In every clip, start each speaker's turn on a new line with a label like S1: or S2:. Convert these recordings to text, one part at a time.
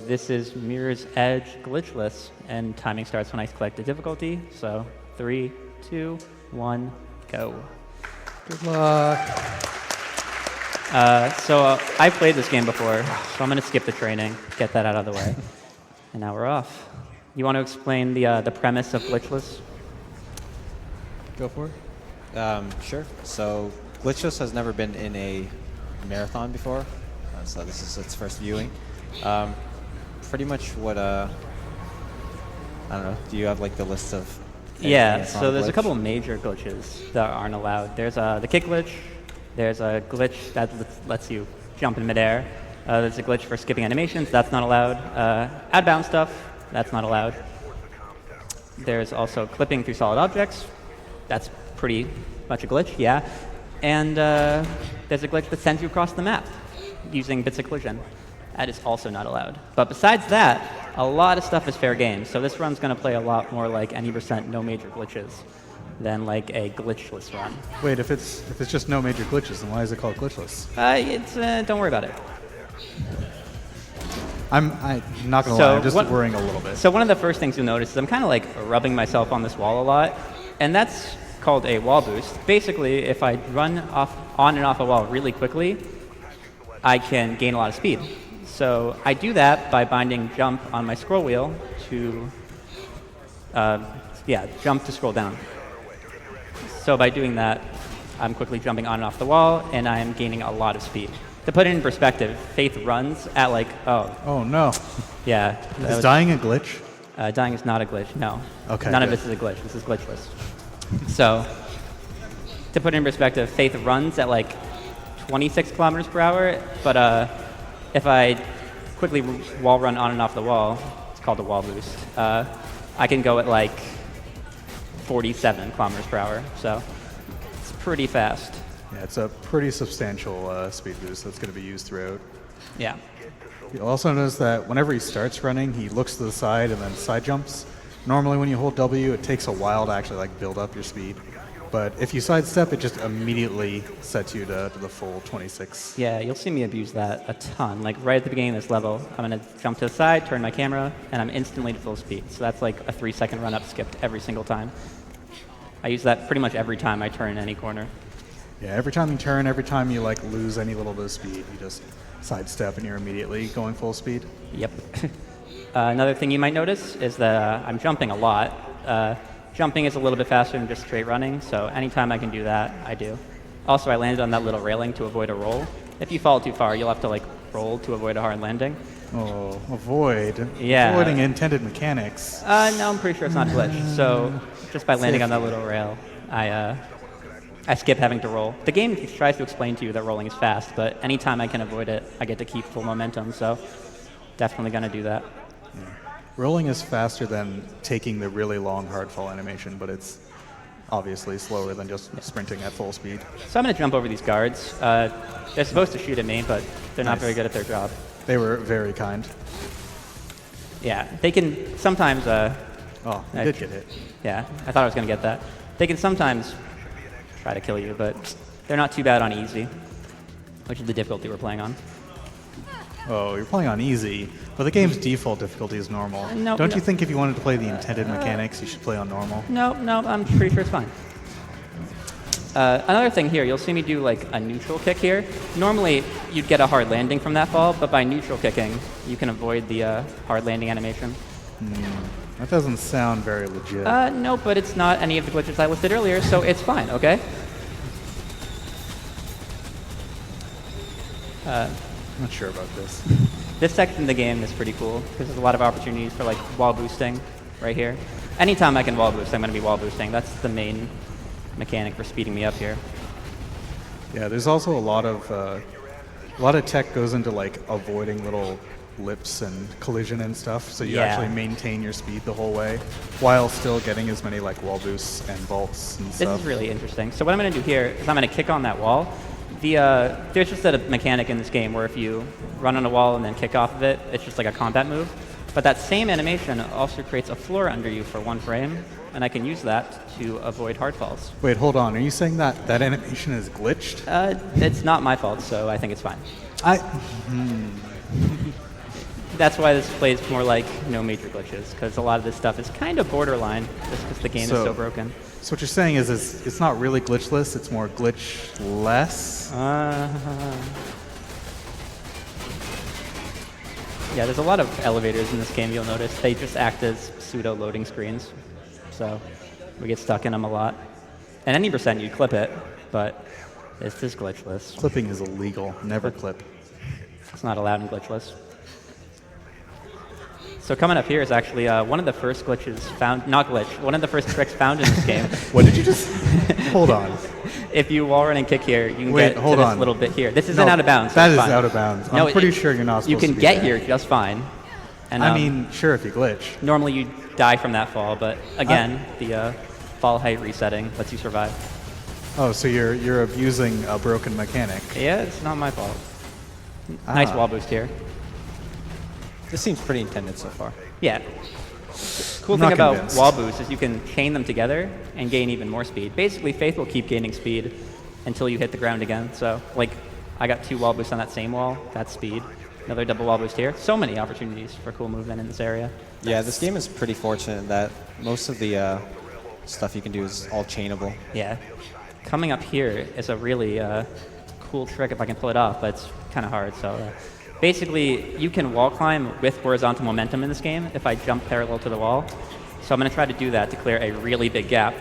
S1: this is Mirror's Edge glitchless, and timing starts when I click the difficulty. So 3, 2, 1, go.
S2: Good luck.
S1: I played this game before, so I'm going to skip the training, get that out of the way. And now we're off. You want to explain the premise of glitchless?
S2: Go for it.
S3: Sure. So glitchless has never been in a marathon before, so this is its first viewing. Pretty much what I don't know. Do you have like the list of?
S1: Yeah. So there's a couple of major glitches that aren't allowed. There's the kick glitch. There's a glitch that lets you jump in midair. There's a glitch for skipping animations. That's not allowed. Outbound stuff. That's not allowed. There's also clipping through solid objects. That's pretty much a glitch, yeah. And there's a glitch that sends you across the map using bits of collision. That is also not allowed. But besides that, a lot of stuff is fair game. So this run's going to play a lot more like any % no major glitches than like a glitchless run.
S2: Wait, if it's just no major glitches, then why is it called glitchless?
S1: Don't worry about it.
S2: I'm not gonna lie, I'm just worrying a little bit.
S1: So one of the first things you'll notice is I'm kind of like rubbing myself on this wall a lot, and that's called a wall boost. Basically, if I run on and off a wall really quickly, I can gain a lot of speed. So I do that by binding jump on my scroll wheel to, jump to scroll down. So by doing that, I'm quickly jumping on and off the wall, and I am gaining a lot of speed. To put it in perspective, Faith runs at like,
S2: Oh no.
S1: yeah.
S2: Is dying a glitch?
S1: Dying is not a glitch, no.
S2: Okay,
S1: None of
S2: good.
S1: this is a glitch. This is glitchless. So, to put it in perspective, Faith runs at like 26 kilometers per hour, but if I quickly wall run on and off the wall, it's called a wall boost, I can go at like 47 kilometers per hour, so it's pretty fast.
S2: Yeah, it's a pretty substantial speed boost that's going to be used throughout.
S1: Yeah.
S2: You'll also notice that whenever he starts running, he looks to the side and then side jumps. Normally when you hold W, it takes a while to actually like build up your speed. But if you sidestep, it just immediately sets you to the full 26.
S1: Yeah, you'll see me abuse that a ton. Like right at the beginning of this level, I'm going to jump to the side, turn my camera, and I'm instantly to full speed. So that's like a 3-second run up skipped every single time. I use that pretty much every time I turn any corner.
S2: Yeah, every time you turn, every time you like lose any little bit of speed, you just sidestep and you're immediately going full speed.
S1: Yep. Another thing you might notice is that I'm jumping a lot. Jumping is a little bit faster than just straight running, so anytime I can do that, I do. Also, I landed on that little railing to avoid a roll. If you fall too far, you'll have to like roll to avoid a hard landing.
S2: Oh, avoid.
S1: Yeah.
S2: Avoiding intended mechanics.
S1: No, I'm pretty sure it's not glitched. So just by landing on that little rail, I skip having to roll. The game tries to explain to you that rolling is fast, but anytime I can avoid it, I get to keep full momentum, so definitely going to do that.
S2: Yeah. Rolling is faster than taking the really long hardfall animation, but it's obviously slower than just sprinting at full speed.
S1: So I'm going to jump over these guards. They're supposed to shoot at me, but they're not very good at their job.
S2: They were very kind.
S1: Yeah, they can sometimes...
S2: Oh, you did get hit.
S1: Yeah, I thought I was going to get that. They can sometimes try to kill you, but they're not too bad on easy, which is the difficulty we're playing on.
S2: Oh, you're playing on easy, but the game's default difficulty is normal. Don't you think if you wanted to play the intended mechanics, you should play on normal?
S1: No, I'm pretty sure it's fine. Another thing here, you'll see me do like a neutral kick here. Normally, you'd get a hard landing from that fall, but by neutral kicking, you can avoid the hard landing animation.
S2: That doesn't sound very legit.
S1: No, but it's not any of the glitches I listed earlier, so it's fine, okay?
S2: I'm not sure about this.
S1: This section of the game is pretty cool, because there's a lot of opportunities for like wall boosting right here. Anytime I can wall boost, I'm going to be wall boosting. That's the main mechanic for speeding me up here.
S2: Yeah, there's also a lot of tech goes into like avoiding little lips and collision and stuff, so you actually maintain your speed the whole way while still getting as many like wall boosts and vaults and stuff.
S1: This is really interesting. So what I'm going to do here is I'm going to kick on that wall. There's just a mechanic in this game where if you run on a wall and then kick off of it, it's just like a combat move. But that same animation also creates a floor under you for 1 frame, and I can use that to avoid hard falls.
S2: Wait, hold on. Are you saying that that animation is glitched?
S1: It's not my fault, so I think it's fine. that's why this plays more like no major glitches, because a lot of this stuff is kind of borderline, just because the game is so broken.
S2: So what you're saying is it's not really glitchless, it's more glitchless?
S1: Yeah, there's a lot of elevators in this game, you'll notice. They just act as pseudo-loading screens, so we get stuck in them a lot. And any percent you clip it, but it's just glitchless.
S2: Clipping is illegal. Never clip.
S1: It's not allowed in glitchless. So coming up here is actually one of the first glitches found, not glitch, one of the first tricks found in this game.
S2: What did you just? Hold on.
S1: If you wall run and kick here, you can
S2: Wait,
S1: get to
S2: hold
S1: this
S2: on.
S1: little bit here. This isn't out of bounds.
S2: That
S1: so
S2: is
S1: it's fine.
S2: out of bounds.
S1: No,
S2: I'm pretty sure you're not supposed to
S1: You can
S2: be
S1: get
S2: there.
S1: here just fine. And,
S2: I mean, sure if you glitch.
S1: normally you die from that fall, but again, the fall height resetting lets you survive.
S2: Oh, so you're abusing a broken mechanic.
S1: Yeah, it's not my fault. Nice wall boost here.
S3: This seems pretty intended so far.
S1: Yeah. Cool
S2: I'm
S1: thing
S2: not
S1: about
S2: convinced.
S1: wall boosts is you can chain them together and gain even more speed. Basically, Faith will keep gaining speed until you hit the ground again. So, like, I got 2 wall boosts on that same wall. That's speed. Another double wall boost here. So many opportunities for cool movement in this area.
S3: Yeah, this game is pretty fortunate that most of the stuff you can do is all chainable.
S1: Yeah. Coming up here is a really cool trick if I can pull it off, but it's kind of hard. So basically, you can wall climb with horizontal momentum in this game if I jump parallel to the wall. So I'm going to try to do that to clear a really big gap.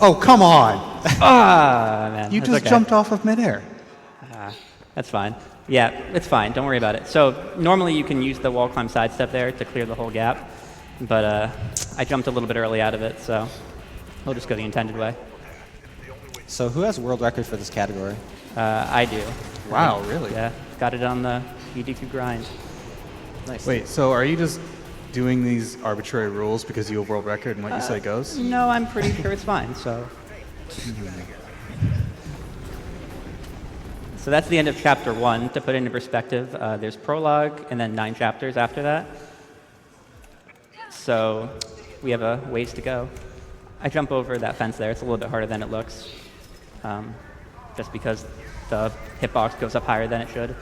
S2: Oh, come on!
S1: Man,
S2: You
S1: that's
S2: just
S1: okay.
S2: jumped off of midair.
S1: That's fine. Yeah, it's fine. Don't worry about it. So normally you can use the wall climb sidestep there to clear the whole gap, but I jumped a little bit early out of it, so we'll just go the intended way.
S3: So who has world record for this category?
S1: I do.
S2: Wow, really?
S1: Yeah, got it on the ED2 grind.
S3: Nice.
S2: Wait, so are you just doing these arbitrary rules because you have world record and what you say goes?
S1: No, I'm pretty sure it's fine, so. So that's the end of chapter 1. To put it into perspective, there's prologue and then 9 chapters after that. So we have a ways to go. I jump over that fence there. It's a little bit harder than it looks, just because the hitbox goes up higher than it should.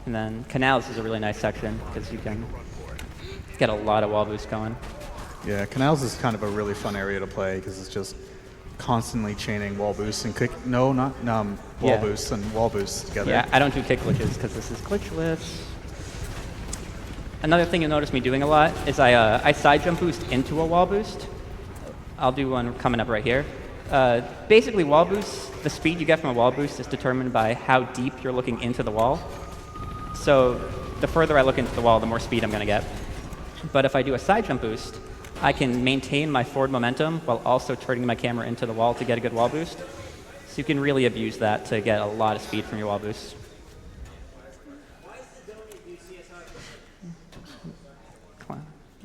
S1: And then canals is a really nice section because you can get a lot of wall boost going.
S2: Yeah, canals is kind of a really fun area to play because it's just constantly chaining wall boosts and wall
S1: Yeah.
S2: boosts and wall boosts together.
S1: Yeah, I don't do kick glitches because this is glitchless. Another thing you'll notice me doing a lot is I side jump boost into a wall boost. I'll do one coming up right here. Basically, wall boosts, the speed you get from a wall boost is determined by how deep you're looking into the wall. So the further I look into the wall, the more speed I'm going to get. But if I do a side jump boost, I can maintain my forward momentum while also turning my camera into the wall to get a good wall boost. So you can really abuse that to get a lot of speed from your wall boosts.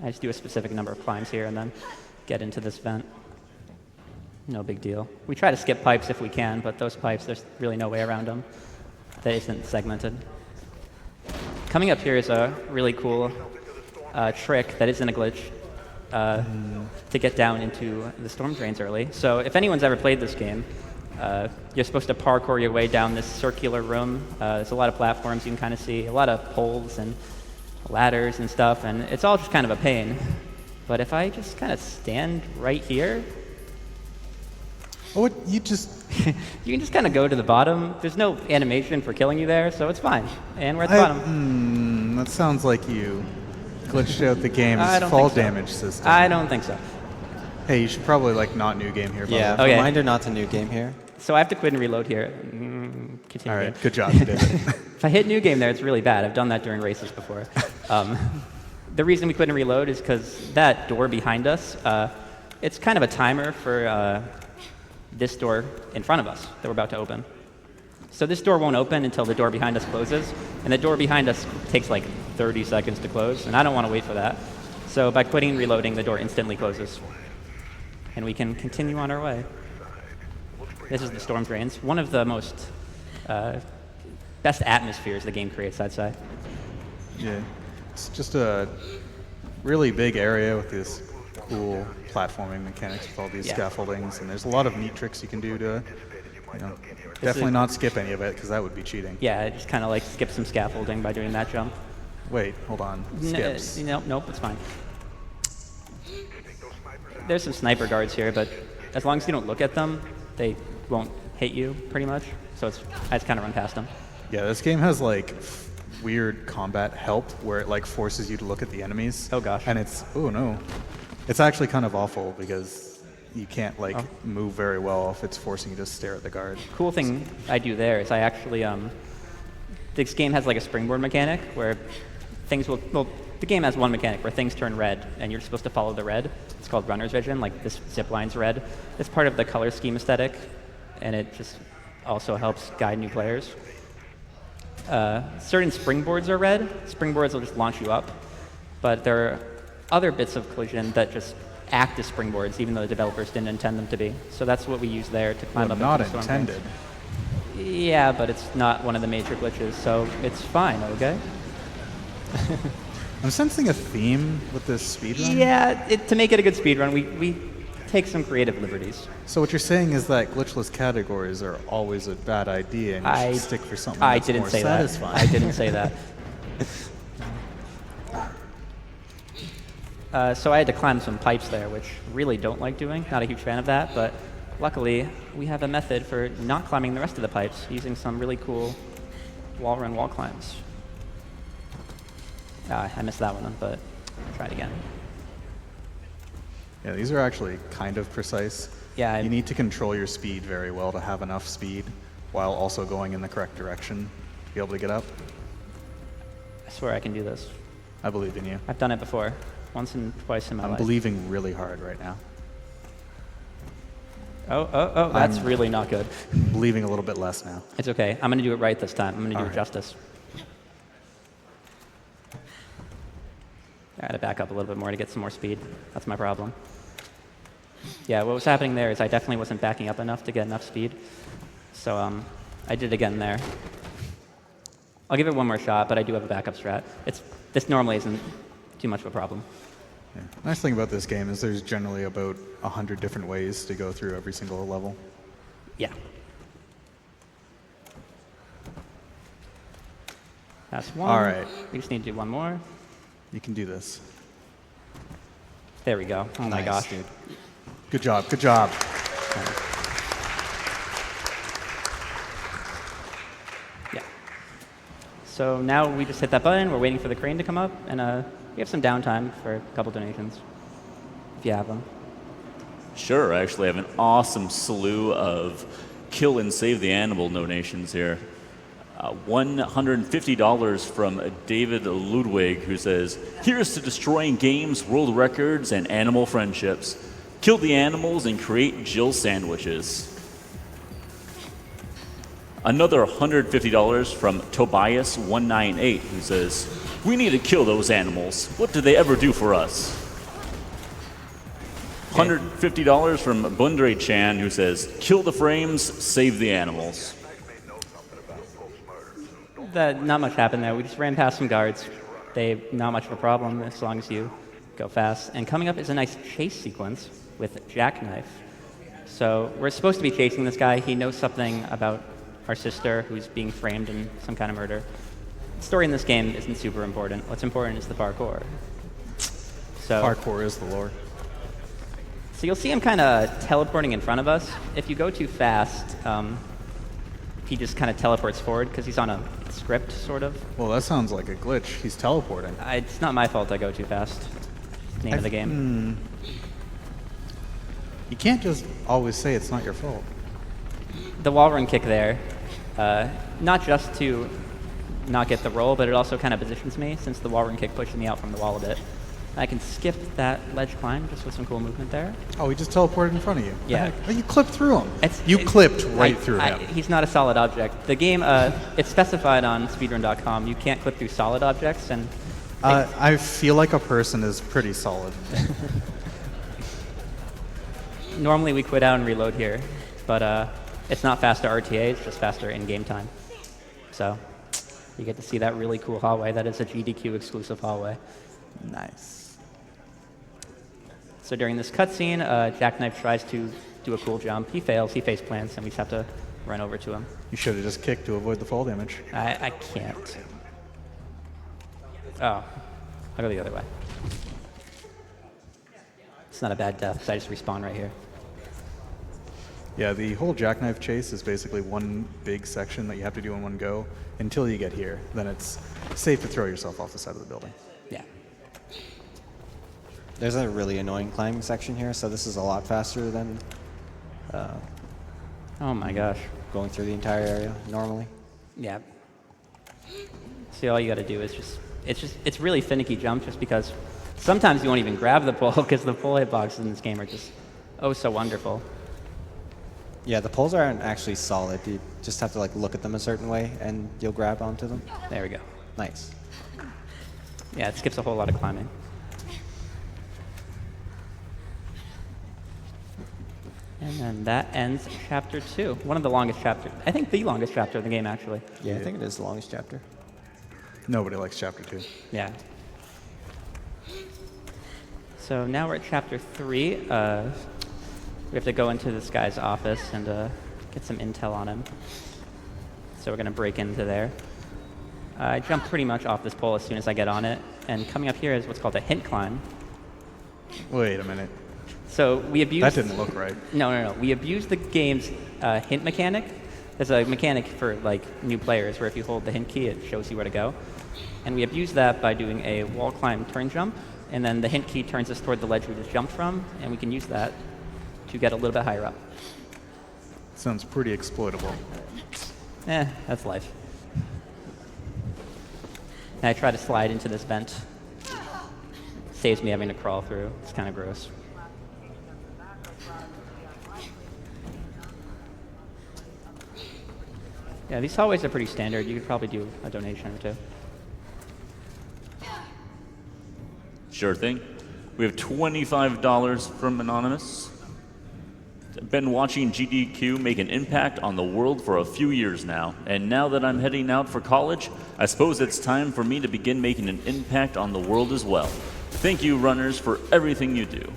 S1: I just do a specific number of climbs here and then get into this vent. No big deal. We try to skip pipes if we can, but those pipes, there's really no way around them. That isn't segmented. Coming up here is a really cool trick that isn't a glitch to get down into the storm drains early. So if anyone's ever played this game, you're supposed to parkour your way down this circular room. There's a lot of platforms you can kind of see, a lot of poles and ladders and stuff, and it's all just kind of a pain. But if I just kind of stand right here,
S2: Oh, what, you just...
S1: you can just kind of go to the bottom. There's no animation for killing you there, so it's fine. And we're at the bottom.
S2: That sounds like you glitched out the game's
S1: I don't
S2: fall
S1: think so.
S2: damage system.
S1: I don't think so.
S2: Hey, you should probably not new game here. by
S3: Yeah,
S2: the way.
S1: Okay.
S3: reminder not to new game here.
S1: So I have to quit and reload here. Continue.
S2: All right, good job, you did it.
S1: If I hit new game there, it's really bad. I've done that during races before. The reason we couldn't reload is because that door behind us, it's kind of a timer for this door in front of us that we're about to open. So this door won't open until the door behind us closes, and the door behind us takes like 30 seconds to close, and I don't want to wait for that. So by quitting and reloading, the door instantly closes, and we can continue on our way. This is the storm drains. One of the most best atmospheres the game creates, I'd say.
S2: Yeah, it's just a really big area with this cool platforming mechanics with all these
S1: Yeah.
S2: scaffoldings, and there's a lot of neat tricks you can do to You know, definitely not skip any of it because that would be cheating.
S1: Yeah, just kind of like skip some scaffolding by doing that jump.
S2: Wait, hold on. Skips.
S1: Nope, it's fine. There's some sniper guards here, but as long as you don't look at them, they won't hit you, pretty much. So I just kind of run past them.
S2: Yeah, this game has like weird combat help where it like forces you to look at the enemies.
S1: Oh gosh.
S2: And oh no. It's actually kind of awful because you can't like move very well if it's forcing you to stare at the guard.
S1: Cool thing I do there is I actually, this game has like a springboard mechanic where things will, well, the game has one mechanic where things turn red and you're supposed to follow the red. It's called runner's vision, like this zip line's red. It's part of the color scheme aesthetic, and it just also helps guide new players. Certain springboards are red. Springboards will just launch you up, but there are other bits of collision that just act as springboards, even though the developers didn't intend them to be. So that's what we use there to climb up.
S2: Not
S1: into the storm
S2: intended.
S1: drains. Yeah, but it's not one of the major glitches, so it's fine, okay?
S2: I'm sensing a theme with this speedrun.
S1: Yeah, to make it a good speedrun, we take some creative liberties.
S2: So what you're saying is that glitchless categories are always a bad idea, and you should stick for something that's more satisfying.
S1: I didn't say that. So I had to climb some pipes there, which really don't like doing. Not a huge fan of that, but luckily we have a method for not climbing the rest of the pipes using some really cool wall run wall climbs. I missed that one, but I'll try it again.
S2: Yeah, these are actually kind of precise.
S1: Yeah,
S2: you need to control your speed very well to have enough speed while also going in the correct direction to be able to get up.
S1: I swear I can do this.
S2: I believe in you.
S1: I've done it before, once and twice in my life.
S2: I'm believing really hard right now.
S1: Oh, that's really not good.
S2: I'm believing a little bit less now.
S1: It's okay. I'm going to do it right this time. I'm going to do it justice. I had to back up a little bit more to get some more speed. That's my problem. Yeah, what was happening there is I definitely wasn't backing up enough to get enough speed. So I did it again there. I'll give it one more shot, but I do have a backup strat. This normally isn't too much of a problem.
S2: Yeah. Nice thing about this game is there's generally about 100 different ways to go through every single level.
S1: Yeah. That's one.
S2: All right.
S1: We just need to do one more.
S2: You can do this.
S1: There we go. Oh my gosh.
S3: Dude.
S2: Good job. Good job.
S1: Yeah. So now we just hit that button. We're waiting for the crane to come up, and we have some downtime for a couple donations, if you have them.
S4: Sure. I actually have an awesome slew of kill and save the animal donations here. $150 from David Ludwig, who says, "Here's to destroying games, world records, and animal friendships. Kill the animals and create Jill sandwiches." Another $150 from Tobias198, who says, "We need to kill those animals. What did they ever do for us?" $150 from Bundre Chan, who says, "Kill the frames, save the animals."
S1: Not much happened there. We just ran past some guards. Not much of a problem as long as you go fast. And coming up is a nice chase sequence with Jackknife. So we're supposed to be chasing this guy. He knows something about our sister who's being framed in some kind of murder. The story in this game isn't super important. What's important is the parkour. So
S2: Parkour is the lore.
S1: So you'll see him kind of teleporting in front of us. If you go too fast, he just kind of teleports forward because he's on a script, sort of.
S2: Well, that sounds like a glitch. He's teleporting.
S1: It's not my fault I go too fast. Name of the game.
S2: You can't just always say it's not your fault.
S1: The wall run kick there, not just to not get the roll, but it also kind of positions me since the wall run kick pushes me out from the wall a bit. I can skip that ledge climb just with some cool movement there.
S2: Oh, he just teleported in front of you.
S1: Yeah.
S2: Oh, you clipped through him. You clipped right through him.
S1: He's not a solid object. The game, it's specified on speedrun.com. You can't clip through solid objects, and
S2: I feel like a person is pretty solid.
S1: normally we quit out and reload here, but it's not faster RTA, it's just faster in-game time. So you get to see that really cool hallway. That is a GDQ exclusive hallway.
S2: Nice.
S1: So during this cutscene, Jackknife tries to do a cool jump. He fails, he face plants, and we just have to run over to him.
S2: You should have just kicked to avoid the fall damage.
S1: I can't. Oh, I'll go the other way. It's not a bad death, because I just respawn right here.
S2: Yeah, the whole jackknife chase is basically one big section that you have to do in one go until you get here. Then it's safe to throw yourself off the side of the building.
S1: Yeah.
S3: There's a really annoying climbing section here, so this is a lot faster than
S1: Oh my gosh.
S3: going through the entire area normally.
S1: Yeah. See, all you got to do is it's really finicky jump just because sometimes you won't even grab the pole because the pole hitboxes in this game are just oh so wonderful.
S3: Yeah, the poles aren't actually solid. You just have to like look at them a certain way, and you'll grab onto them.
S1: There we go.
S3: Nice.
S1: Yeah, it skips a whole lot of climbing. And then that ends chapter 2. One of the longest chapters. I think the longest chapter of the game, actually.
S3: Yeah, I think it is the longest chapter.
S2: Nobody likes chapter 2.
S1: Yeah. So now we're at chapter 3. We have to go into this guy's office and get some intel on him. So we're going to break into there. I jump pretty much off this pole as soon as I get on it. And coming up here is what's called a hint climb.
S2: Wait a minute.
S1: So we abused...
S2: That didn't look right.
S1: No. We abused the game's hint mechanic. There's a mechanic for like new players where if you hold the hint key, it shows you where to go. And we abused that by doing a wall climb turn jump. And then the hint key turns us toward the ledge we just jumped from. And we can use that to get a little bit higher up.
S2: Sounds pretty exploitable.
S1: That's life. And I try to slide into this vent. Saves me having to crawl through. It's kind of gross. Yeah, these hallways are pretty standard. You could probably do a donation or two.
S4: Sure thing. We have $25 from Anonymous. Been watching GDQ make an impact on the world for a few years now, and now that I'm heading out for college, I suppose it's time for me to begin making an impact on the world as well. Thank you, runners, for everything you do.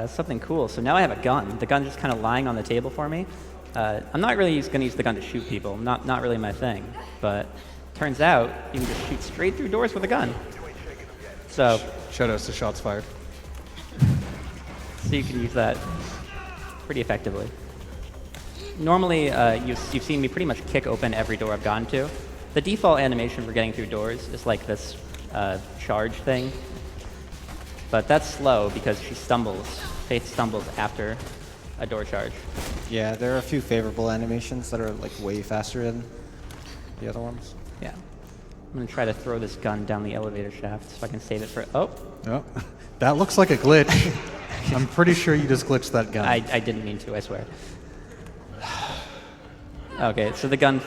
S1: Something cool. So now I have a gun. The gun's just kind of lying on the table for me. I'm not really going to use the gun to shoot people. Not really my thing. But turns out you can just shoot straight through doors with a gun. So
S2: Shoutouts to shots fired.
S1: you can use that pretty effectively. Normally, you've seen me pretty much kick open every door I've gone to. The default animation for getting through doors is like this charge thing. But that's slow because she stumbles. Faith stumbles after a door charge.
S3: Yeah, there are a few favorable animations that are like way faster than the other ones.
S1: Yeah. I'm going to try to throw this gun down the elevator shaft so I can save it for... Oh,
S2: Oh, that looks like a glitch. I'm pretty sure you just glitched that gun.
S1: I didn't mean to, I swear. Okay, so the gun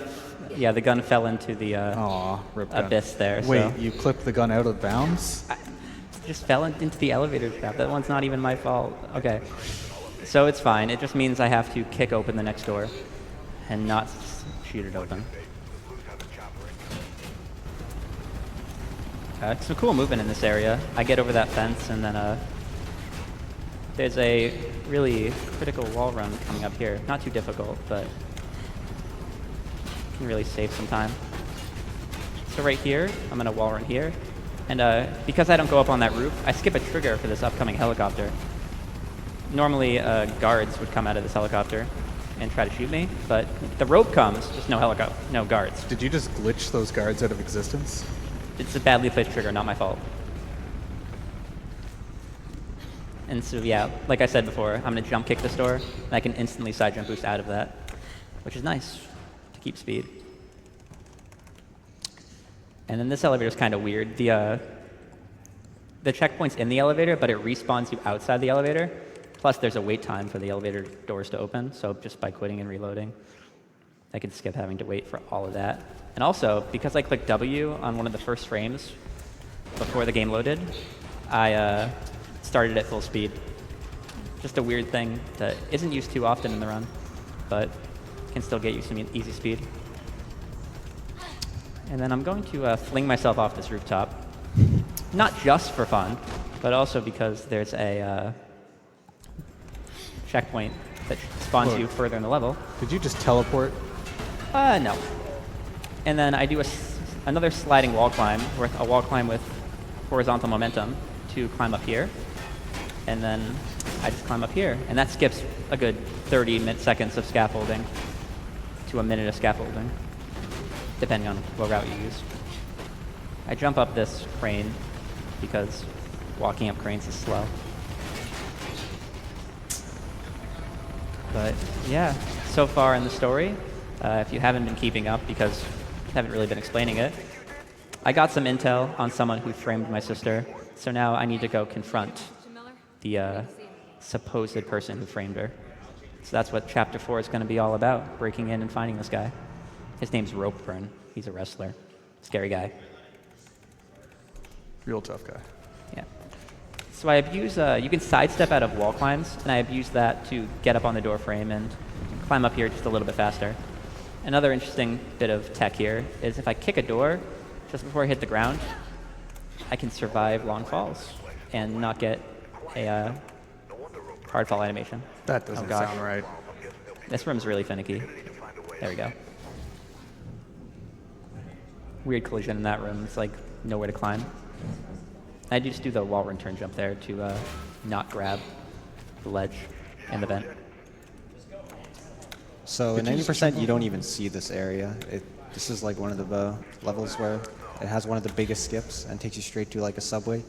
S1: fell into the
S2: Aw, rip gun.
S1: abyss there.
S2: Wait,
S1: so.
S2: you clipped the gun out of bounds?
S1: It just fell into the elevator shaft. That one's not even my fault. Okay. So it's fine. It just means I have to kick open the next door and not shoot it open. Some cool movement in this area. I get over that fence and then there's a really critical wall run coming up here. Not too difficult, but can really save some time. So right here, I'm going to wall run here. And because I don't go up on that roof, I skip a trigger for this upcoming helicopter. Normally, guards would come out of this helicopter and try to shoot me, but the rope comes, just no guards.
S2: Did you just glitch those guards out of existence?
S1: It's a badly placed trigger, not my fault. And so, yeah, like I said before, I'm going to jump kick this door, and I can instantly side jump boost out of that, which is nice to keep speed. And then this elevator is kind of weird. The checkpoint's in the elevator, but it respawns you outside the elevator. Plus, there's a wait time for the elevator doors to open, so just by quitting and reloading, I could skip having to wait for all of that. And also, because I clicked W on one of the first frames before the game loaded, I started at full speed. Just a weird thing that isn't used too often in the run, but can still get you some easy speed. And then I'm going to fling myself off this rooftop, not just for fun, but also because there's a checkpoint that spawns
S2: Whoa.
S1: you further in the level.
S2: Did you just teleport?
S1: No. And then I do another sliding wall climb, a wall climb with horizontal momentum to climb up here. And then I just climb up here. And that skips a good 30 seconds of scaffolding to a minute of scaffolding, depending on what route you use. I jump up this crane because walking up cranes is slow. But yeah, so far in the story, if you haven't been keeping up because I haven't really been explaining it, I got some intel on someone who framed my sister, so now I need to go confront the supposed person who framed her. So that's what Chapter 4 is going to be all about, breaking in and finding this guy. His name's Ropeburn. He's a wrestler. Scary guy.
S2: Real tough guy.
S1: Yeah. So I abuse, you can sidestep out of wall climbs, and I abuse that to get up on the door frame and climb up here just a little bit faster. Another interesting bit of tech here is if I kick a door just before I hit the ground, I can survive long falls and not get a hard fall animation.
S2: That doesn't sound right.
S1: This room's really finicky. There we go. Weird collision in that room. It's like nowhere to climb. I just do the wall run turn jump there to not grab the ledge and the vent.
S3: So in 90%, you don't even see this area. This is like one of the levels where it has one of the biggest skips and takes you straight to like a subway.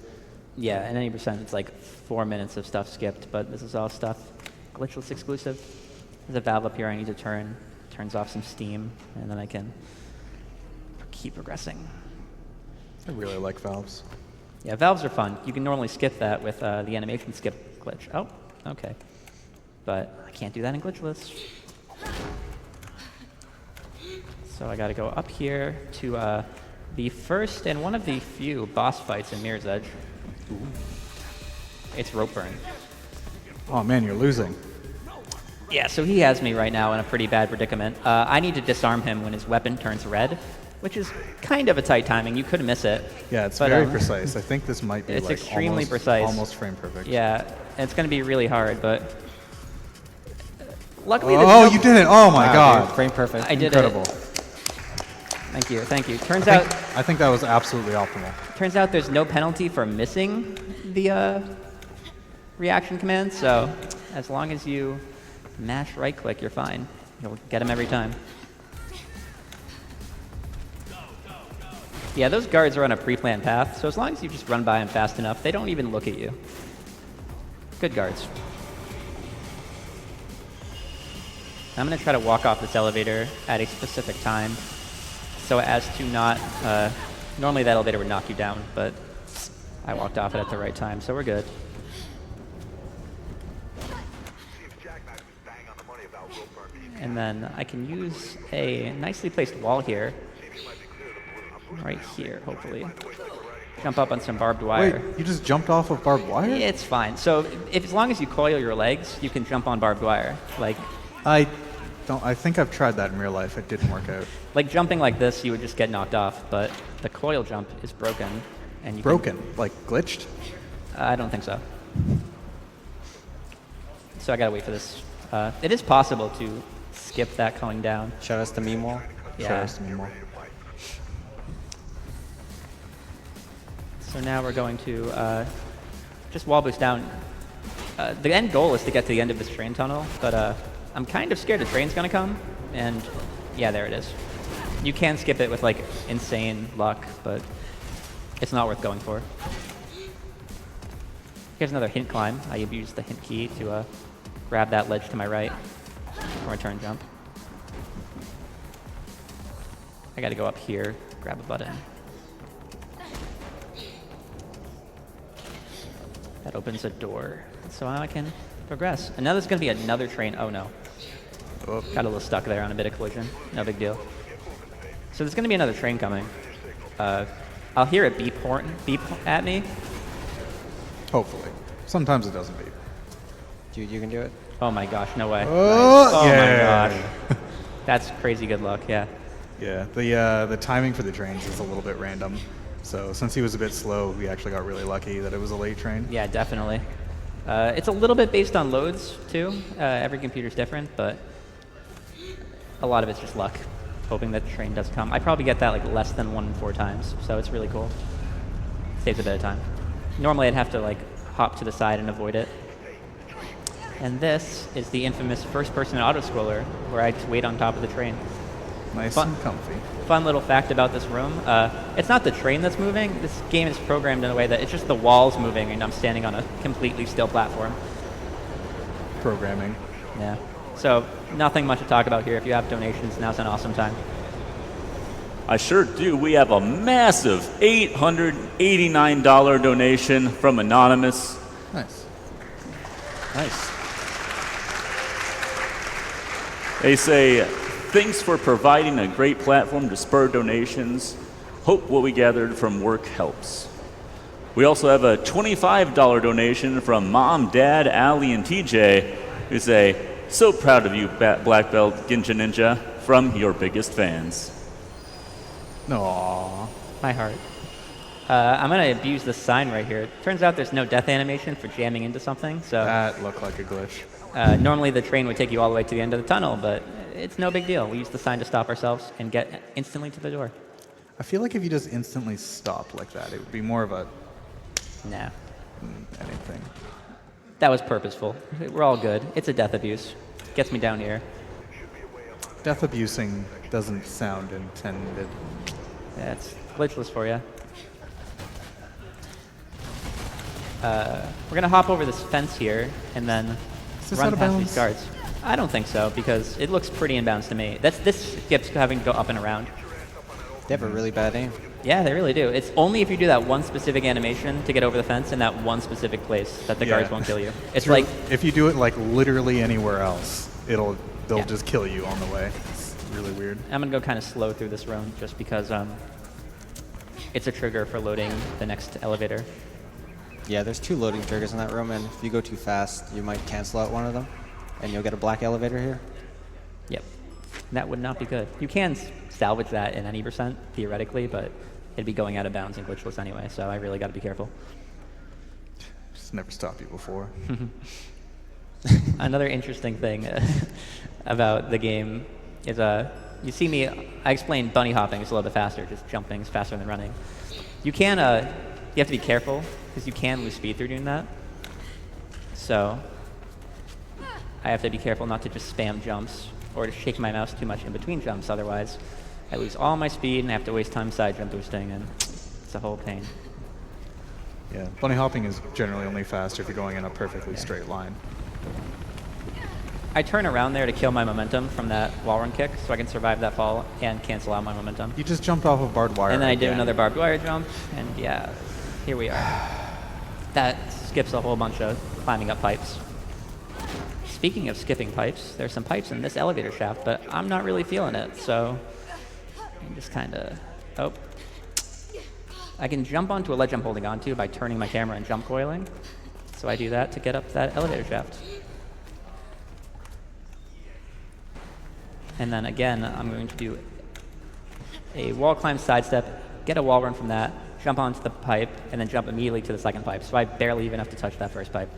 S1: Yeah, and 90% it's like 4 minutes of stuff skipped, but this is all stuff glitchless exclusive. There's a valve up here I need to turn. Turns off some steam, and then I can keep progressing.
S2: I really like valves.
S1: Yeah, valves are fun. You can normally skip that with the animation skip glitch. Oh, okay. But I can't do that in glitchless. So I gotta go up here to the first and one of the few boss fights in Mirror's Edge. Ooh. It's Ropeburn.
S2: Oh man, you're losing.
S1: Yeah, so he has me right now in a pretty bad predicament. I need to disarm him when his weapon turns red, which is kind of a tight timing. You could miss it.
S2: Yeah, it's very precise. I think this might be
S1: it's
S2: like
S1: extremely precise.
S2: Almost frame perfect.
S1: Yeah, and it's going to be really hard, but luckily.
S2: Oh, you did it! Oh my God!
S3: Dude, frame perfect.
S1: I did
S2: Incredible.
S1: it. Thank you, thank you.
S2: I think that was absolutely optimal.
S1: Turns out there's no penalty for missing the reaction command, so as long as you mash right click, you're fine. You'll get him every time. Yeah, those guards are on a pre-planned path, so as long as you just run by them fast enough, they don't even look at you. Good guards. I'm going to try to walk off this elevator at a specific time so as to not... normally that elevator would knock you down, but I walked off it at the right time, so we're good. And then I can use a nicely placed wall here. Right here, hopefully. Jump up on some barbed wire.
S2: Wait, you just jumped off of barbed wire?
S1: It's fine. So as long as you coil your legs, you can jump on barbed wire. Like
S2: I think I've tried that in real life. It didn't work out.
S1: like jumping like this, you would just get knocked off. But the coil jump is broken, and you
S2: Broken? Like glitched?
S1: I don't think so. So I gotta wait for this. It is possible to skip that going down.
S3: Shout outs to Meme Wall.
S1: Yeah.
S2: Show us to me more.
S1: So now we're going to just wall boost down. The end goal is to get to the end of this train tunnel, but I'm kind of scared the train's going to come, and yeah, there it is. You can skip it with like insane luck, but it's not worth going for. Here's another hint climb. I abuse the hint key to grab that ledge to my right for a turn jump. I got to go up here, grab a button. That opens a door, so I can progress. And now there's going to be another train. Oh no.
S2: Oh.
S1: Got a little stuck there on a bit of collision. No big deal. So there's going to be another train coming. I'll hear it beep at me.
S2: Hopefully. Sometimes it doesn't beep.
S3: Dude, you can do it.
S1: Oh my gosh, no way.
S2: Oh,
S1: my gosh. That's crazy good luck, yeah.
S2: Yeah, the timing for the trains is a little bit random. So since he was a bit slow, we actually got really lucky that it was a late train.
S1: Yeah, definitely. It's a little bit based on loads, too. Every computer's different, but a lot of it's just luck, hoping that the train does come. I probably get that like less than 1 in 4 times, so it's really cool. Saves a bit of time. Normally I'd have to like hop to the side and avoid it. And this is the infamous first-person auto-scroller, where I just wait on top of the train.
S2: Nice
S1: Fun.
S2: and comfy.
S1: Fun little fact about this room, it's not the train that's moving. This game is programmed in a way that it's just the walls moving and I'm standing on a completely still platform.
S2: Programming.
S1: Yeah. So nothing much to talk about here. If you have donations, now's an awesome time.
S4: I sure do. We have a massive $889 donation from Anonymous.
S2: Nice.
S3: Nice.
S4: They say, thanks for providing a great platform to spur donations. Hope what we gathered from work helps. We also have a $25 donation from Mom, Dad, Allie, and TJ, who say, so proud of you, Black Belt Ginja Ninja, from your biggest fans.
S2: Aww.
S1: My heart. I'm going to abuse this sign right here. Turns out there's no death animation for jamming into something, so
S2: That looked like a glitch.
S1: normally the train would take you all the way to the end of the tunnel, but it's no big deal. We use the sign to stop ourselves and get instantly to the door.
S2: I feel like if you just instantly stop like that, it would be more of a
S1: Nah.
S2: anything.
S1: That was purposeful. We're all good. It's a death abuse. Gets me down here.
S2: Death abusing doesn't sound intended.
S1: Yeah, it's glitchless for you. We're going to hop over this fence here and then
S2: Is this
S1: run
S2: out of
S1: past
S2: bounds?
S1: these guards. I don't think so, because it looks pretty in bounds to me. This skips having to go up and around.
S3: They have a really bad aim.
S1: Yeah, they really do. It's only if you do that one specific animation to get over the fence in that one specific place that the guards won't kill you. It's like,
S2: if you do it like literally anywhere else, they'll
S1: Yeah.
S2: just kill you on the way. It's really weird.
S1: I'm going to go kind of slow through this room just because it's a trigger for loading the next elevator.
S3: Yeah, there's 2 loading triggers in that room, and if you go too fast, you might cancel out one of them, and you'll get a black elevator here.
S1: Yep. That would not be good. You can salvage that in any percent, theoretically, but it'd be going out of bounds and glitchless anyway, so I really got to be careful.
S2: Just never stopped you before.
S1: Another interesting thing about the game is you see me, I explained bunny hopping is a little bit faster, just jumping is faster than running. You can, you have to be careful, because you can lose speed through doing that. So I have to be careful not to just spam jumps or to shake my mouse too much in between jumps, otherwise I lose all my speed and I have to waste time side jump boosting, and it's a whole pain.
S2: Yeah, bunny hopping is generally only faster if you're going in a perfectly straight line.
S1: I turn around there to kill my momentum from that wall run kick so I can survive that fall and cancel out my momentum.
S2: You just jumped off of barbed wire.
S1: And then I did
S2: again.
S1: another barbed wire jump, and yeah, here we are. That skips a whole bunch of climbing up pipes. Speaking of skipping pipes, there's some pipes in this elevator shaft, but I'm not really feeling it, so I'm just kind of... Oh. I can jump onto a ledge I'm holding onto by turning my camera and jump coiling, so I do that to get up that elevator shaft. And then again, I'm going to do a wall climb sidestep, get a wall run from that, jump onto the pipe, and then jump immediately to the second pipe. So I barely even have to touch that first pipe.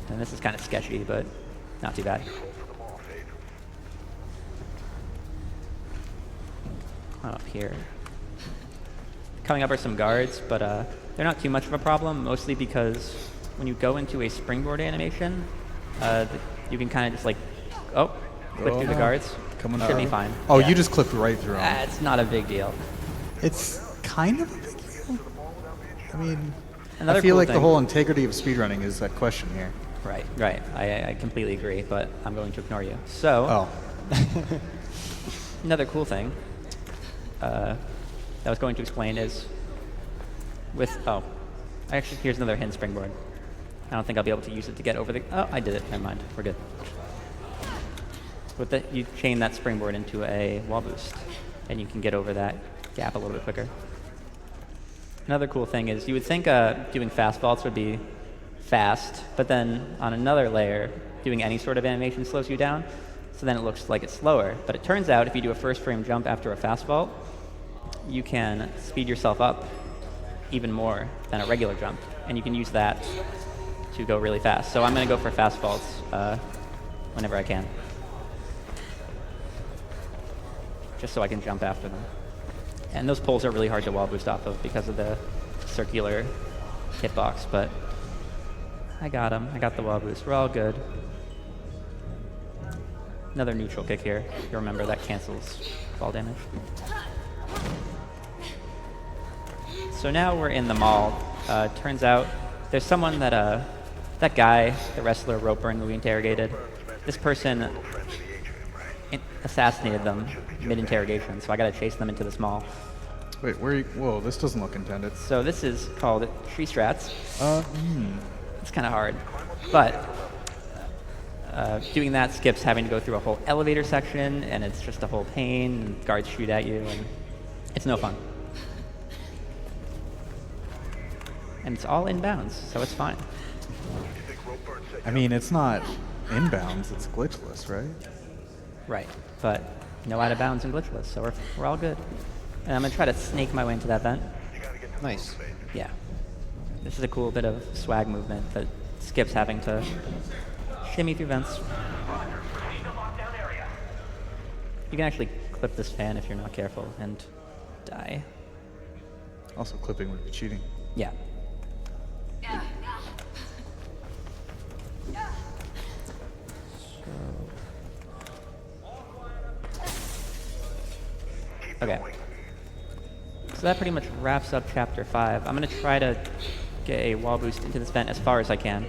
S1: And this is kind of sketchy, but not too bad. Up here. Coming up are some guards, but they're not too much of a problem, mostly because when you go into a springboard animation, you can kind of just like, clip through the guards.
S2: Coming
S1: Should be
S2: through.
S1: fine.
S2: Oh,
S1: Yeah.
S2: you just clipped right through 'em.
S1: It's not a big deal.
S2: It's kind of a big deal. I mean,
S1: Another
S2: I feel
S1: cool
S2: like the
S1: thing-
S2: whole integrity of speedrunning is at question here.
S1: Right. I completely agree, but I'm going to ignore you. So,
S2: Oh,
S1: another cool thing that I was going to explain is actually, here's another hidden springboard. I don't think I'll be able to use it to get over the... Oh, I did it. Never mind. We're good. With that, you chain that springboard into a wall boost, and you can get over that gap a little bit quicker. Another cool thing is you would think doing fast vaults would be fast, but then on another layer, doing any sort of animation slows you down, so then it looks like it's slower. But it turns out if you do a first frame jump after a fast vault, you can speed yourself up even more than a regular jump, and you can use that to go really fast. So I'm going to go for fast faults whenever I can, just so I can jump after them. And those poles are really hard to wall boost off of because of the circular hitbox, but I got him. I got the wall boost. We're all good. Another neutral kick here. You remember that cancels fall damage. So now we're in the mall. Turns out there's someone that that guy, the wrestler Roper, who we interrogated, this person assassinated them mid-interrogation, so I gotta chase them into this mall.
S2: Wait, where are you? Whoa, this doesn't look intended.
S1: So this is called tree strats. It's kind of hard, but doing that skips having to go through a whole elevator section, and it's just a whole pain, and guards shoot at you, and it's no fun. And it's all inbounds, so it's fine.
S2: I mean, it's not inbounds, it's glitchless, right?
S1: Right, but no out of bounds and glitchless, so we're all good. And I'm gonna try to snake my way into that vent.
S3: Nice.
S1: Yeah. This is a cool bit of swag movement that skips having to shimmy through vents. You can actually clip this fan if you're not careful and die.
S2: Also, clipping would be cheating.
S1: Yeah. Okay. So that pretty much wraps up Chapter 5. I'm going to try to get a wall boost into this vent as far as I can.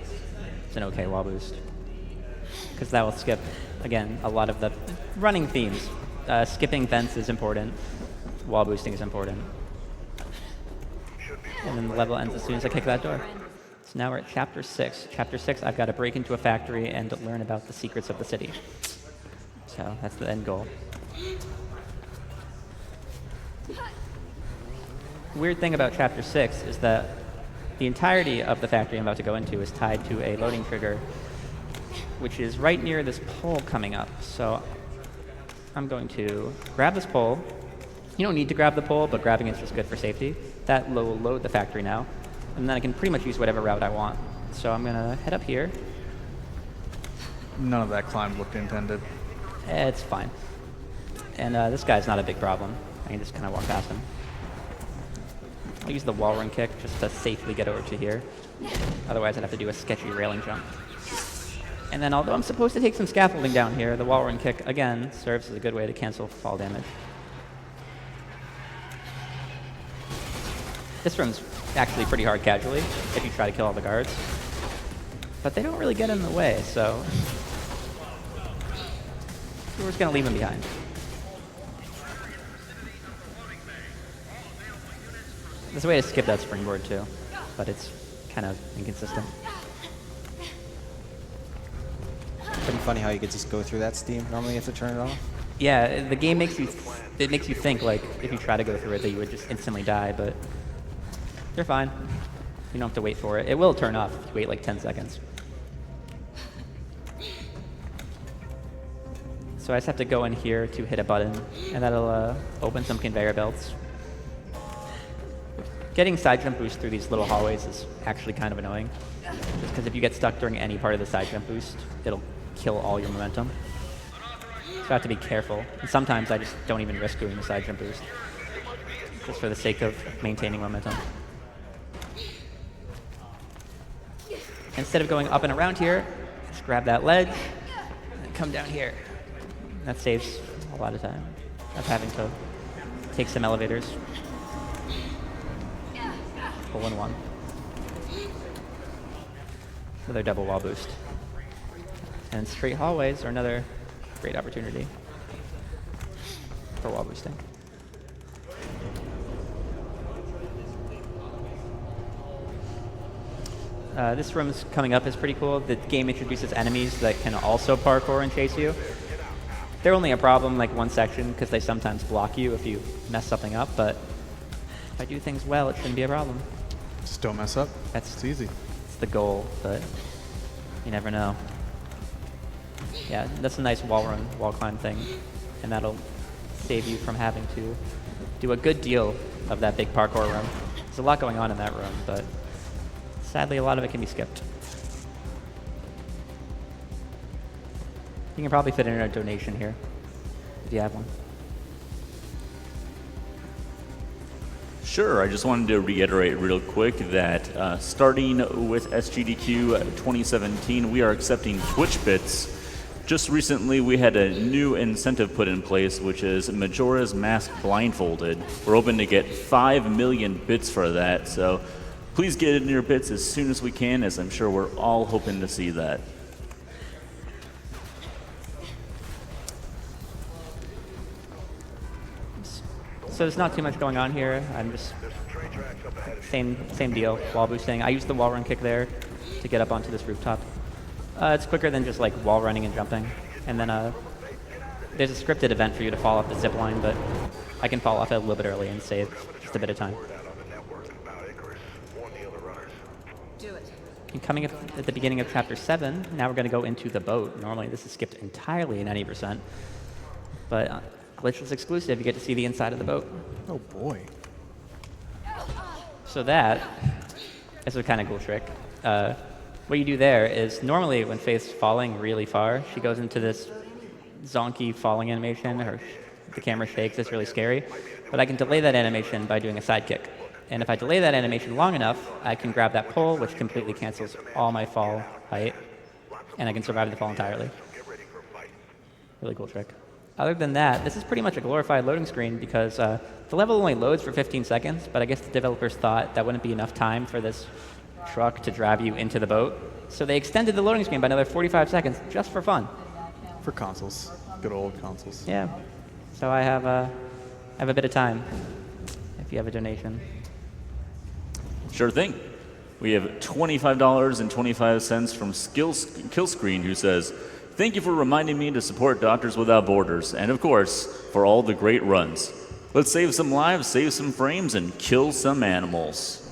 S1: It's an okay wall boost, because that will skip, again, a lot of the running themes. Skipping vents is important. Wall boosting is important. And then the level ends as soon as I kick that door. So now we're at Chapter 6. Chapter 6, I've got to break into a factory and learn about the secrets of the city. So that's the end goal. Weird thing about Chapter 6 is that the entirety of the factory I'm about to go into is tied to a loading trigger, which is right near this pole coming up. So I'm going to grab this pole. You don't need to grab the pole, but grabbing it's just good for safety. That will load the factory now, and then I can pretty much use whatever route I want. So I'm going to head up here.
S2: None of that climb looked intended.
S1: It's fine. And this guy's not a big problem. I can just kind of walk past him. I'll use the wall run kick just to safely get over to here. Otherwise, I'd have to do a sketchy railing jump. And then, although I'm supposed to take some scaffolding down here, the wall run kick, again, serves as a good way to cancel fall damage. This run's actually pretty hard casually, if you try to kill all the guards. But they don't really get in the way, so we're just going to leave them behind. There's a way to skip that springboard too, but it's kind of inconsistent.
S3: Pretty funny how you could just go through that steam. Normally you have to turn it off.
S1: Yeah, the game makes you think like if you try to go through it that you would just instantly die, but you're fine. You don't have to wait for it. It will turn off if you wait like 10 seconds. So I just have to go in here to hit a button, and that'll open some conveyor belts. Getting side jump boost through these little hallways is actually kind of annoying, just because if you get stuck during any part of the side jump boost, it'll kill all your momentum. So I have to be careful. And sometimes I just don't even risk doing the side jump boost, just for the sake of maintaining momentum. Instead of going up and around here, just grab that ledge and come down here. That saves a lot of time of having to take some elevators. Hole in one. Another double wall boost. And straight hallways are another great opportunity for wall boosting. This room's coming up is pretty cool. The game introduces enemies that can also parkour and chase you. They're only a problem like one section because they sometimes block you if you mess something up, but if I do things well, it shouldn't be a problem.
S2: Just don't mess up.
S1: It's
S2: easy.
S1: It's the goal, but you never know. Yeah, that's a nice wall climb thing, and that'll save you from having to do a good deal of that big parkour room. There's a lot going on in that room, but sadly a lot of it can be skipped. You can probably fit in a donation here, if you have one.
S4: Sure, I just wanted to reiterate real quick that starting with SGDQ 2017, we are accepting Twitch bits. Just recently, we had a new incentive put in place, which is Majora's Mask Blindfolded. We're hoping to get 5 million bits for that, so please get in your bits as soon as we can, as I'm sure we're all hoping to see that.
S1: So there's not too much going on here. I'm just same deal, wall boosting. I use the wall run kick there to get up onto this rooftop. It's quicker than just like wall running and jumping. And then there's a scripted event for you to fall off the zip line, but I can fall off it a little bit early and save just a bit of time. And coming up at the beginning of Chapter 7, now we're going to go into the boat. Normally this is skipped entirely in 90%, but Glitchless exclusive, you get to see the inside of the boat.
S2: Oh boy.
S1: So that is a kind of cool trick. What you do there is normally when Faith's falling really far, she goes into this zonky falling animation, the camera shakes, it's really scary. But I can delay that animation by doing a side kick. And if I delay that animation long enough, I can grab that pole, which completely cancels all my fall height, and I can survive the fall entirely. Really cool trick. Other than that, this is pretty much a glorified loading screen because the level only loads for 15 seconds, but I guess the developers thought that wouldn't be enough time for this truck to drive you into the boat. So they extended the loading screen by another 45 seconds just for fun.
S2: For consoles. Good old consoles.
S1: Yeah. So I have a bit of time if you have a donation.
S4: Sure thing. We have $25.25 from Killscreen, who says, "Thank you for reminding me to support Doctors Without Borders, and of course, for all the great runs. Let's save some lives, save some frames, and kill some animals."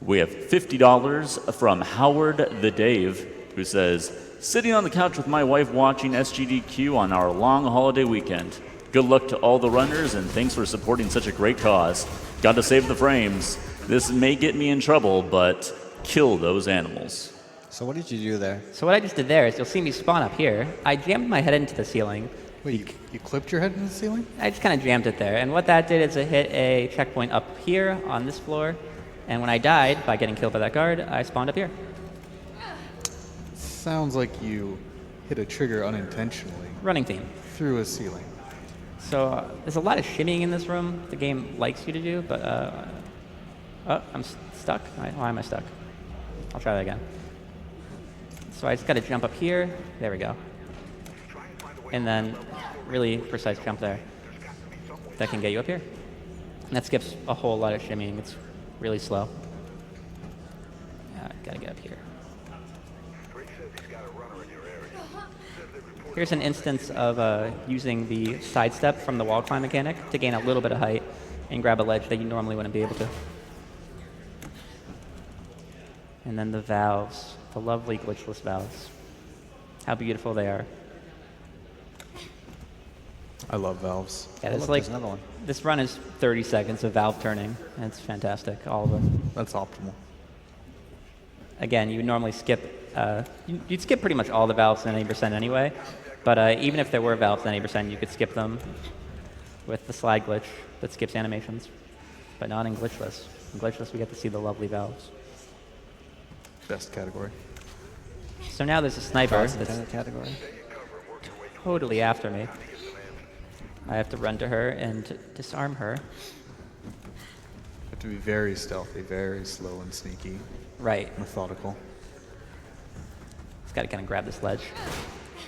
S4: We have $50 from Howard the Dave, who says, "Sitting on the couch with my wife watching SGDQ on our long holiday weekend. Good luck to all the runners, and thanks for supporting such a great cause. Got to save the frames. This may get me in trouble, but kill those animals."
S3: So what did you do there?
S1: So what I just did there is you'll see me spawn up here. I jammed my head into the ceiling.
S2: Wait, you clipped your head into the ceiling?
S1: I just kind of jammed it there. And what that did is it hit a checkpoint up here on this floor. And when I died by getting killed by that guard, I spawned up here.
S2: Sounds like you hit a trigger unintentionally
S1: Running theme.
S2: through a ceiling.
S1: So there's a lot of shimmying in this room the game likes you to do, but oh, I'm stuck. Why am I stuck? I'll try that again. So I just got to jump up here. There we go. And then really precise jump there. That can get you up here. And that skips a whole lot of shimmying. It's really slow. Got to get up here. Here's an instance of using the sidestep from the wall climb mechanic to gain a little bit of height and grab a ledge that you normally wouldn't be able to. And then the valves, the lovely glitchless valves. How beautiful they are.
S2: I love valves.
S1: Yeah,
S3: Oh,
S1: it's
S3: look,
S1: like
S3: there's another one.
S1: this run is 30 seconds of valve turning. And it's fantastic, all of them.
S2: That's optimal.
S1: Again, you would normally skip, you'd skip pretty much all the valves in 90% anyway, but even if there were valves in 90%, you could skip them with the slide glitch that skips animations, but not in glitchless. In glitchless, we get to see the lovely valves.
S2: Best category.
S1: So now there's a sniper
S3: Cross
S1: that's
S3: intended category.
S1: totally after me. I have to run to her and disarm her.
S2: You have to be very stealthy, very slow and sneaky,
S1: Right.
S2: methodical.
S1: Just got to kind of grab this ledge.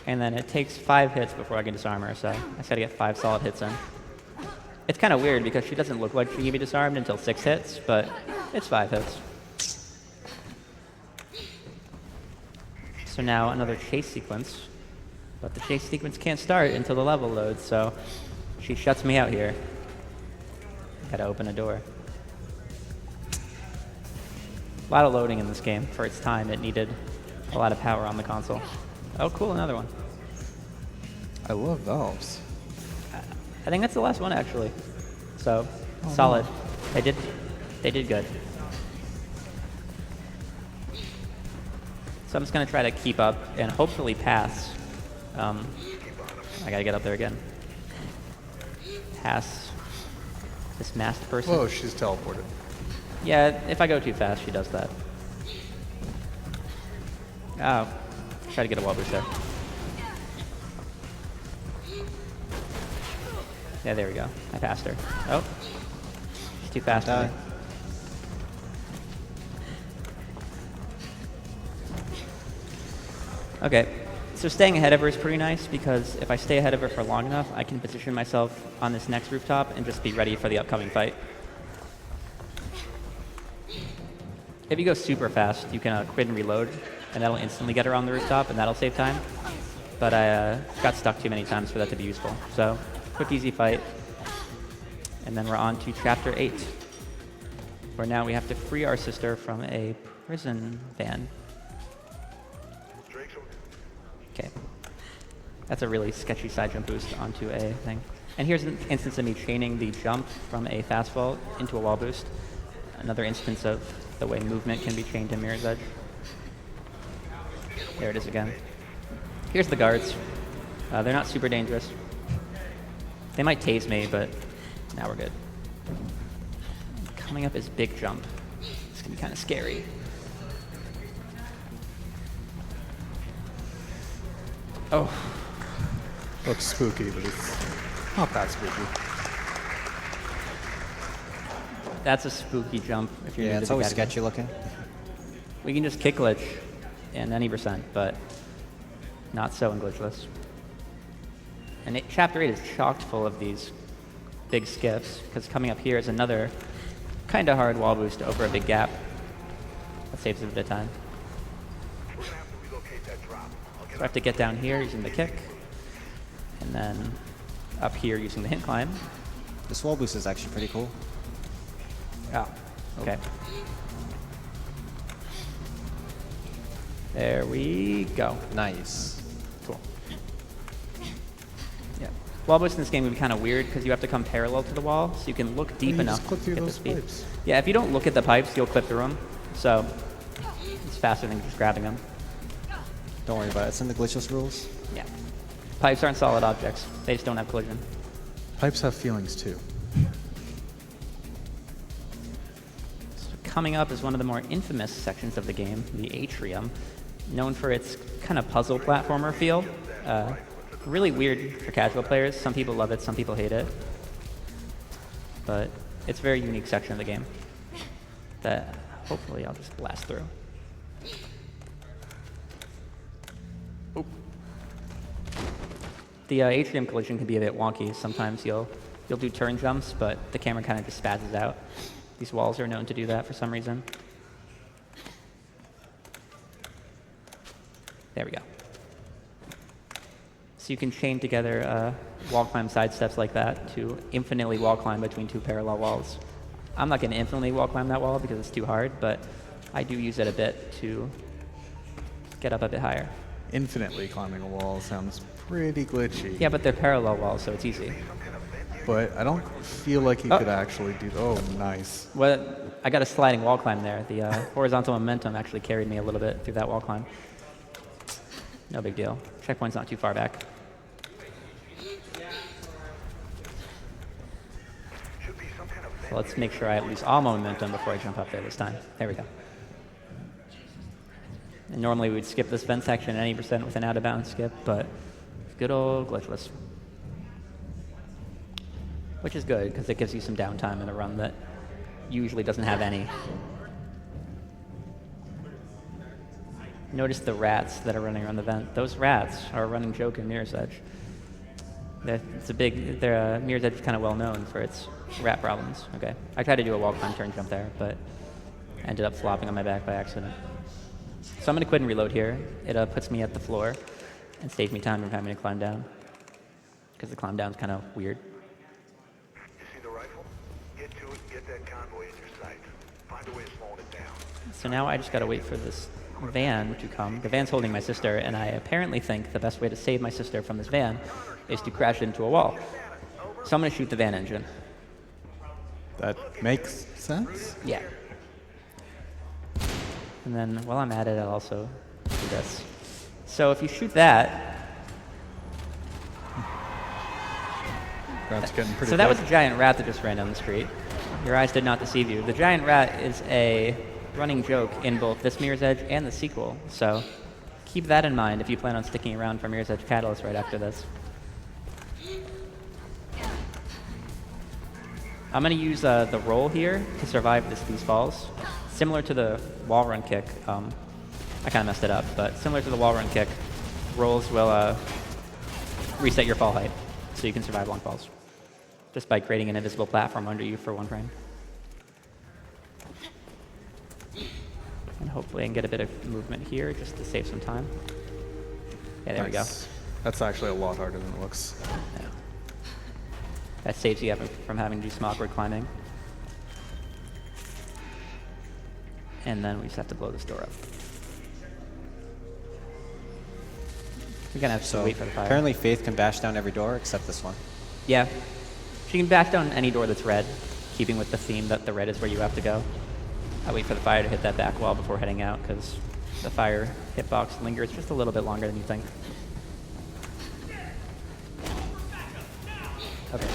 S1: And then it takes 5 hits before I can disarm her, so I just got to get 5 solid hits in. It's kind of weird because she doesn't look like she can be disarmed until 6 hits, but it's 5 hits. So now another chase sequence, but the chase sequence can't start until the level loads, so she shuts me out here. Gotta open a door. A lot of loading in this game. For its time, it needed a lot of power on the console. Oh, cool, another one.
S2: I love valves.
S1: I think that's the last one, actually. So, solid. I did They did good. So I'm just going to try to keep up and hopefully pass. I got to get up there again. Pass this masked person.
S2: Whoa, she's teleported.
S1: Yeah, if I go too fast, she does that. Oh, try to get a wall boost there. Yeah, there we go. I passed her. Oh, she's too fast for me. Okay, so staying ahead of her is pretty nice because if I stay ahead of her for long enough, I can position myself on this next rooftop and just be ready for the upcoming fight. If you go super fast, you can quit and reload, and that'll instantly get her on the rooftop, and that'll save time. But I got stuck too many times for that to be useful. So, quick, easy fight. And then we're on to Chapter 8, where now we have to free our sister from a prison van. Okay. That's a really sketchy side jump boost onto a thing. And here's an instance of me chaining the jump from a fastball into a wall boost. Another instance of the way movement can be chained to Mirror's Edge. There it is again. Here's the guards. They're not super dangerous. They might tase me, but now we're good. Coming up is big jump. It's gonna be kind of scary. Oh.
S2: Looks spooky, but it's not that spooky.
S1: That's a spooky jump. If you're
S3: Yeah,
S1: new to
S3: it's
S1: the
S3: always
S1: category.
S3: sketchy looking.
S1: We can just kick glitch in any percent, but not so in glitchless. And Chapter 8 is chocked full of these big skips, because coming up here is another kind of hard wall boost over a big gap. That saves a bit of time. So I have to get down here using the kick, and then up here using the hint climb.
S3: This wall boost is actually pretty cool.
S1: Oh, okay. There we go.
S3: Nice.
S1: Cool. Yeah. Wall boost in this game would be kind of weird because you have to come parallel to the wall, so you can look deep
S2: You
S1: enough
S2: just clip
S1: to
S2: through
S1: get the
S2: those
S1: speed.
S2: pipes.
S1: Yeah, if you don't look at the pipes, you'll clip through them. So it's faster than just grabbing them.
S3: Don't worry about it. It's in the glitchless rules.
S1: Yeah. Pipes aren't solid objects. They just don't have collision.
S2: Pipes have feelings too.
S1: So coming up is one of the more infamous sections of the game, the Atrium, known for its kind of puzzle platformer feel. Really weird for casual players. Some people love it, some people hate it. But it's a very unique section of the game that hopefully I'll just blast through. Oop. The Atrium collision can be a bit wonky. Sometimes you'll do turn jumps, but the camera kind of just spazzes out. These walls are known to do that for some reason. There we go. So you can chain together wall climb side steps like that to infinitely wall climb between two parallel walls. I'm not going to infinitely wall climb that wall because it's too hard, but I do use it a bit to get up a bit higher.
S2: Infinitely climbing a wall sounds pretty glitchy.
S1: Yeah, but they're parallel walls, so it's easy.
S2: But I don't feel like you
S1: Oh.
S2: could actually do. Oh, nice.
S1: Well, I got a sliding wall climb there. The horizontal momentum actually carried me a little bit through that wall climb. No big deal. Checkpoint's not too far back. So let's make sure I lose all momentum before I jump up there this time. There we go. And normally we'd skip this vent section at any percent with an out of bounds skip, but good old glitchless. Which is good, because it gives you some downtime in a run that usually doesn't have any. Notice the rats that are running around the vent. Those rats are a running joke in Mirror's Edge. Mirror's Edge is kind of well known for its rat problems. Okay, I tried to do a wall climb turn jump there, but ended up flopping on my back by accident. So I'm going to quit and reload here. It puts me at the floor and saves me time from having to climb down, because the climb down is kind of weird.
S5: You see the rifle? Get to it and get that convoy in your sight. Find a way of slowing it down.
S1: So now I just got to wait for this van to come. The van's holding my sister, and I apparently think the best way to save my sister from this van is to crash into a wall. So I'm going to shoot the van engine.
S2: That makes sense.
S1: Yeah. And then while I'm at it, I'll also do this. So if you shoot that,
S2: That's getting pretty
S1: so that
S2: quick.
S1: was a giant rat that just ran down the street. Your eyes did not deceive you. The giant rat is a running joke in both this Mirror's Edge and the sequel. So keep that in mind if you plan on sticking around for Mirror's Edge Catalyst right after this. I'm going to use the roll here to survive these falls. Similar to the wall run kick. I kind of messed it up, but similar to the wall run kick, rolls will reset your fall height so you can survive long falls. Just by creating an invisible platform under you for 1 frame. And hopefully I can get a bit of movement here just to save some time. Yeah, there we go.
S2: Nice. That's actually a lot harder than it looks.
S1: Yeah. That saves you from having to do some awkward climbing. And then we just have to blow this door up. We're gonna have to
S3: So
S1: wait for the fire.
S3: apparently Faith can bash down every door except this one.
S1: Yeah. She can bash down any door that's red, keeping with the theme that the red is where you have to go. I wait for the fire to hit that back wall before heading out, because the fire hitbox lingers just a little bit longer than you think. Okay.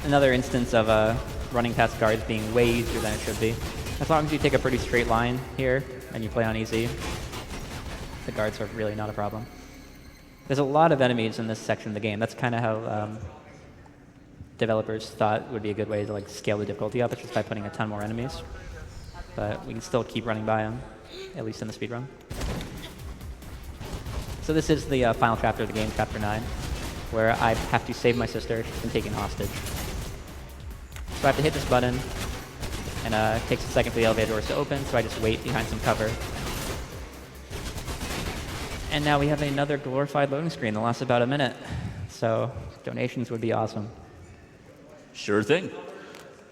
S1: Another instance of running past guards being way easier than it should be. As long as you take a pretty straight line here, and you play on easy, the guards are really not a problem. There's a lot of enemies in this section of the game. That's kind of how developers thought would be a good way to like scale the difficulty up. It's just by putting a ton more enemies. But we can still keep running by them, at least in the speedrun. So this is the final chapter of the game, Chapter 9, where I have to save my sister. She's been taken hostage. So I have to hit this button, and it takes a second for the elevator doors to open, so I just wait behind some cover. And now we have another glorified loading screen that lasts about a minute. So donations would be awesome.
S4: Sure thing.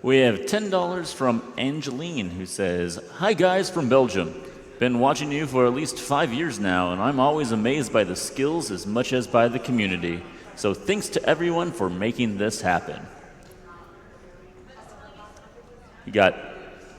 S4: We have $10 from Angeline, who says, "Hi guys from Belgium. Been watching you for at least 5 years now, and I'm always amazed by the skills as much as by the community. So thanks to everyone for making this happen." You got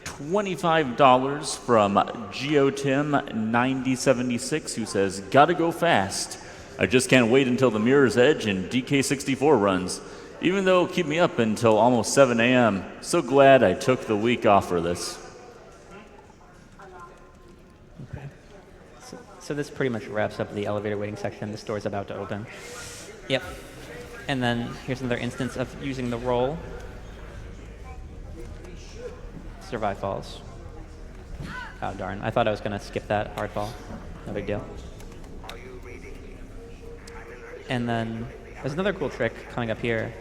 S4: $25 from GeoTim9076, who says, "Gotta go fast. I just can't wait until the Mirror's Edge and DK64 runs. Even though it'll keep me up until almost 7 a.m. So glad I took the week off for this."
S1: So this pretty much wraps up the elevator waiting section. This door's about to open. Yep. And then here's another instance of using the roll. Survive falls. Oh darn, I thought I was gonna skip that hard fall. No big deal. And then there's another cool trick coming up here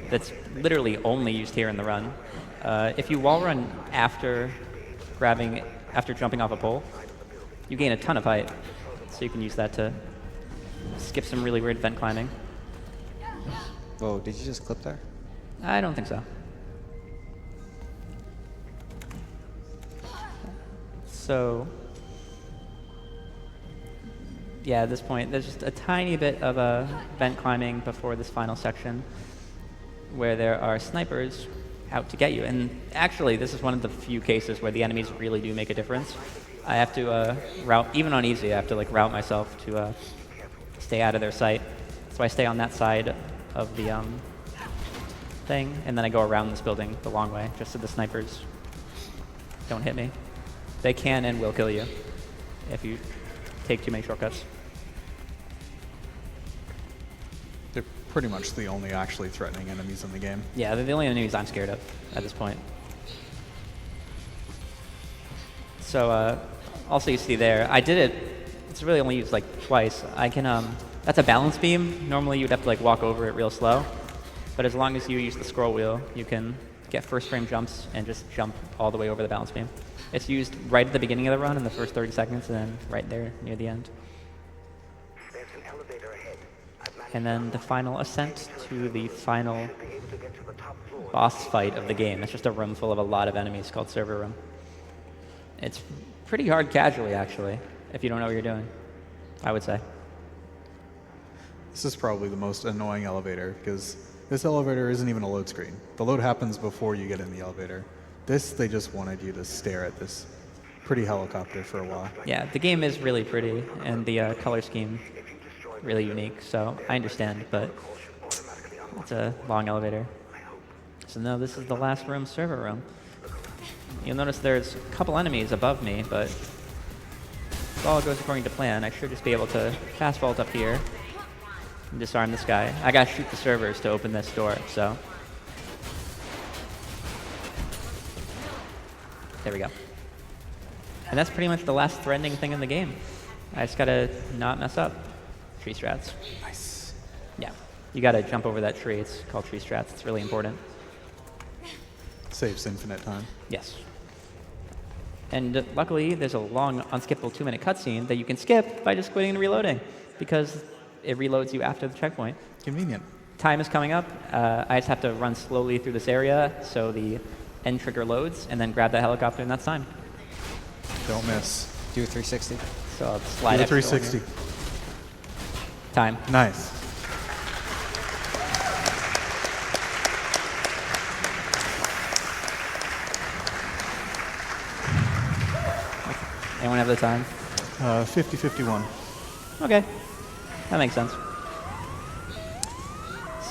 S1: that's literally only used here in the run. If you wall run after jumping off a pole, you gain a ton of height. So you can use that to skip some really weird vent climbing.
S3: Whoa, did you just clip there?
S1: I don't think so. So, yeah, at this point, there's just a tiny bit of vent climbing before this final section where there are snipers out to get you. And actually, this is one of the few cases where the enemies really do make a difference. I have to route, even on easy, I have to like route myself to stay out of their sight. So I stay on that side of the thing, and then I go around this building the long way, just so the snipers don't hit me. They can and will kill you if you take too many shortcuts.
S2: They're pretty much the only actually threatening enemies in the game.
S1: Yeah, they're the only enemies I'm scared of at this point. So also you see there, I did it, it's really only used like twice. I can, that's a balance beam. Normally you'd have to like walk over it real slow. But as long as you use the scroll wheel, you can get first frame jumps and just jump all the way over the balance beam. It's used right at the beginning of the run in the first 30 seconds and then right there near the end.
S5: There's an elevator ahead. I've managed
S1: And then the final ascent to the final
S5: to be able to get to the top floor.
S1: boss fight of the game. It's just a room full of a lot of enemies called Server Room. It's pretty hard casually, actually, if you don't know what you're doing, I would say.
S2: This is probably the most annoying elevator because This elevator isn't even a load screen. The load happens before you get in the elevator. This, they just wanted you to stare at this pretty helicopter for a while.
S1: Yeah, the game is really pretty, and the color scheme really unique, so I understand, but it's a long elevator. So no, this is the last room, server room. You'll notice there's a couple enemies above me, but if all goes according to plan, I should just be able to fast vault up here and disarm this guy. I gotta shoot the servers to open this door, so. There we go. And that's pretty much the last threatening thing in the game. I just gotta not mess up. Tree strats.
S2: Nice.
S1: Yeah, you gotta jump over that tree. It's called tree strats. It's really important.
S2: Saves infinite time.
S1: Yes. And luckily, there's a long, unskippable 2-minute cutscene that you can skip by just quitting and reloading, because it reloads you after the checkpoint.
S2: Convenient.
S1: Time is coming up. I just have to run slowly through this area so the end trigger loads, and then grab that helicopter, and that's time.
S2: Don't miss.
S3: Do a 360.
S1: So I'll slide
S2: Do a
S1: extra on
S2: 360.
S1: here. Time.
S2: Nice.
S1: Anyone have the time?
S2: 50-51.
S1: Okay, that makes sense.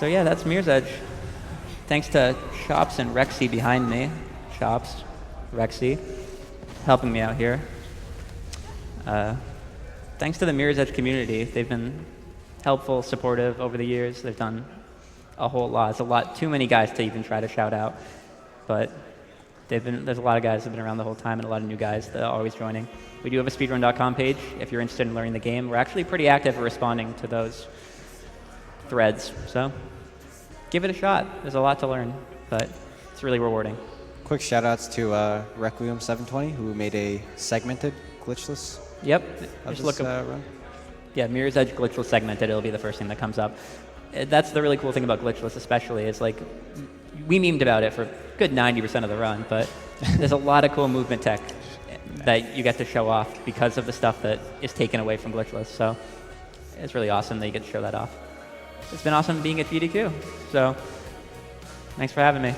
S1: So yeah, that's Mirror's Edge. Thanks to Chops and Rexy behind me. Chops, Rexy, helping me out here. Thanks to the Mirror's Edge community. They've been helpful, supportive over the years. They've done a whole lot. It's a lot, too many guys to even try to shout out. But there's a lot of guys that have been around the whole time, and a lot of new guys that are always joining. We do have a speedrun.com page if you're interested in learning the game. We're actually pretty active at responding to those threads. So give it a shot. There's a lot to learn, but it's really rewarding.
S3: Quick shout outs to Requiem720, who made a segmented glitchless
S1: Yep.
S3: of
S1: Just
S3: this
S1: look up.
S3: run.
S1: Yeah, Mirror's Edge glitchless segmented. It'll be the first thing that comes up. That's the really cool thing about glitchless, especially. Is like we memed about it for a good 90% of the run, but there's a lot of cool movement tech that you get to show off because of the stuff that is taken away from glitchless. So it's really awesome that you get to show that off. It's been awesome being at GDQ. So thanks for having me.